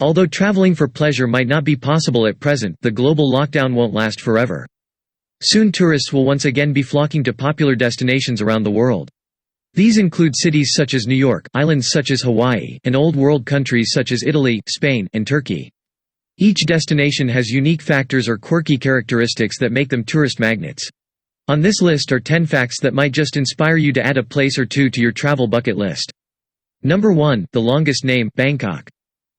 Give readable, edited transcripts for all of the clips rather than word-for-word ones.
Although traveling for pleasure might not be possible at present, the global lockdown won't last forever. Soon tourists will once again be flocking to popular destinations around the world. These include cities such as New York, islands such as Hawaii, and Old World countries such as Italy, Spain, and Turkey. Each destination has unique factors or quirky characteristics that make them tourist magnets. On this list are 10 facts that might just inspire you to add a place or two to your travel bucket list. Number 1. The longest name, Bangkok.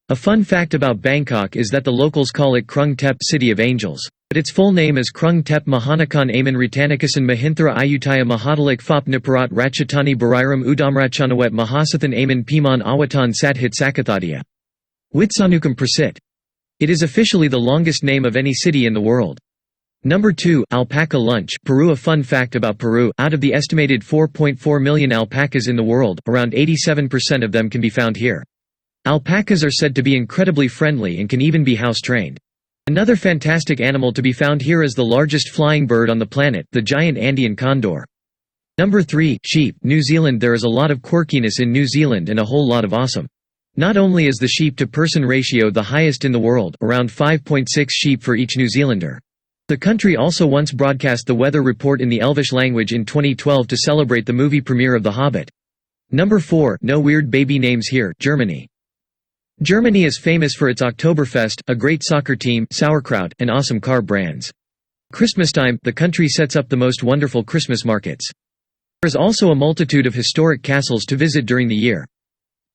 A fun fact about Bangkok is that the locals call it Krung Thep, City of Angels. But its full name is Krung Thep Mahanakan Aman Ratanakasan Mahinthra Ayutthaya Mahadalik Phop Niparat Ratchatani Bariram Udamrachanawet Mahasathan Aman Piman Awatan Sadhit Sakathadia. Witsanukam Prasit. It is officially the longest name of any city in the world. Number 2. Alpaca Lunch, Peru. A fun fact about Peru, out of the estimated 4.4 million alpacas in the world, around 87% of them can be found here. Alpacas are said to be incredibly friendly and can even be house-trained. Another fantastic animal to be found here is the largest flying bird on the planet, the giant Andean condor. Number 3. Sheep, New Zealand. There is a lot of quirkiness in New Zealand and a whole lot of awesome. Not only is the sheep-to-person ratio the highest in the world, around 5.6 sheep for each New Zealander. The country also once broadcast the weather report in the Elvish language in 2012 to celebrate the movie premiere of The Hobbit. Number 4. No weird baby names here, Germany. Germany is famous for its Oktoberfest, a great soccer team, sauerkraut, and awesome car brands. Christmastime, the country sets up the most wonderful Christmas markets. There is also a multitude of historic castles to visit during the year.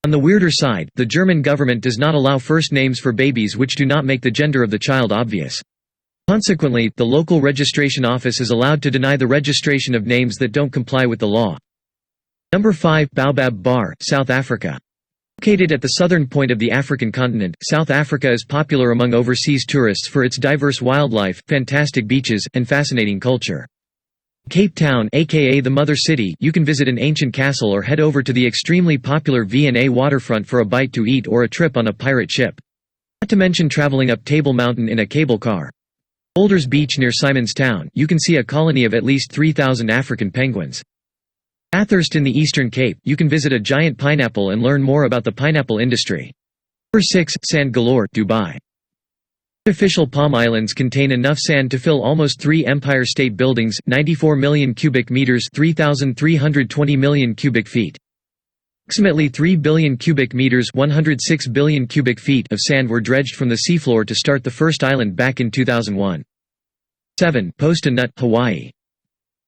On the weirder side, the German government does not allow first names for babies which do not make the gender of the child obvious. Consequently, the local registration office is allowed to deny the registration of names that don't comply with the law. Number 5. Baobab Bar, South Africa. Located at the southern point of the African continent, South Africa is popular among overseas tourists for its diverse wildlife, fantastic beaches, and fascinating culture. Cape Town, aka the Mother City, you can visit an ancient castle or head over to the extremely popular V&A waterfront for a bite to eat or a trip on a pirate ship. Not to mention traveling up Table Mountain in a cable car. Boulders Beach near Simonstown, you can see a colony of at least 3,000 African penguins. Bathurst in the Eastern Cape, you can visit a giant pineapple and learn more about the pineapple industry. Number 6. Sand Galore, Dubai. Artificial Palm Islands contain enough sand to fill almost 3 Empire State Buildings, 94 million cubic meters, 3,320 million cubic feet. Approximately 3 billion cubic meters, 106 billion cubic feet of sand were dredged from the seafloor to start the first island back in 2001. 7. Post-a Nut, Hawaii.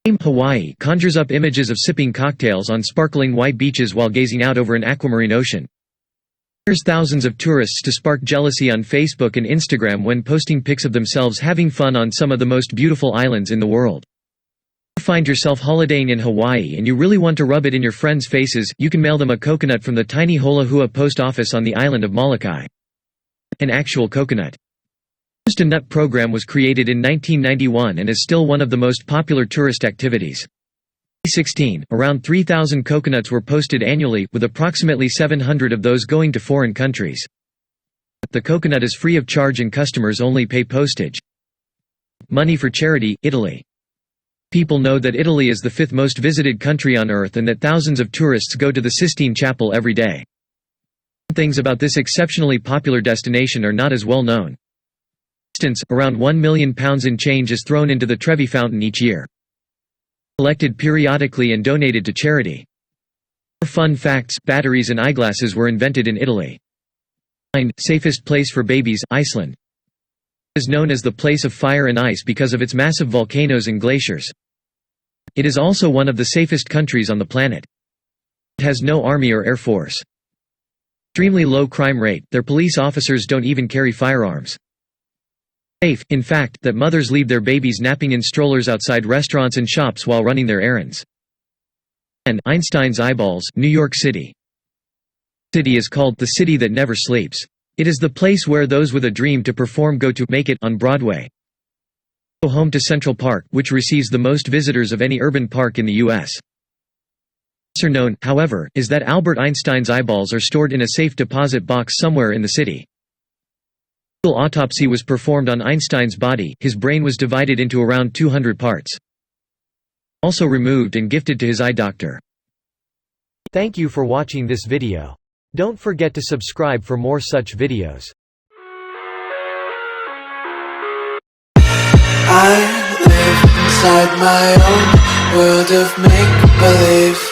The name Hawaii conjures up images of sipping cocktails on sparkling white beaches while gazing out over an aquamarine ocean. There's thousands of tourists to spark jealousy on Facebook and Instagram when posting pics of themselves having fun on some of the most beautiful islands in the world. If you find yourself holidaying in Hawaii and you really want to rub it in your friends' faces, you can mail them a coconut from the tiny Holahua post office on the island of Molokai. An actual coconut. The Post a Nut program was created in 1991 and is still one of the most popular tourist activities. In 2016, around 3,000 coconuts were posted annually, with approximately 700 of those going to foreign countries. The coconut is free of charge and customers only pay postage. Money for charity, Italy. People know that Italy is the 5th most visited country on Earth and that thousands of tourists go to the Sistine Chapel every day. Things about this exceptionally popular destination are not as well known. For instance, around £1 million in change is thrown into the Trevi Fountain each year. Collected periodically and donated to charity. More fun facts: batteries and eyeglasses were invented in Italy. 9. Safest place for babies, Iceland. It is known as the place of fire and ice because of its massive volcanoes and glaciers. It is also one of the safest countries on the planet. It has no army or air force. Extremely low crime rate, their police officers don't even carry firearms. Safe, in fact, that mothers leave their babies napping in strollers outside restaurants and shops while running their errands. 10. Einstein's Eyeballs, New York City. The city is called the city that never sleeps. It is the place where those with a dream to perform go to make it on Broadway. Home to Central Park, which receives the most visitors of any urban park in the U.S. Lesser known, however, is that Albert Einstein's eyeballs are stored in a safe deposit box somewhere in the city. A full autopsy was performed on Einstein's body. His brain was divided into around 200 parts. Also removed and gifted to his eye doctor. Thank you for watching this video. Don't forget to subscribe for more such videos. I live inside my own world of make-believe.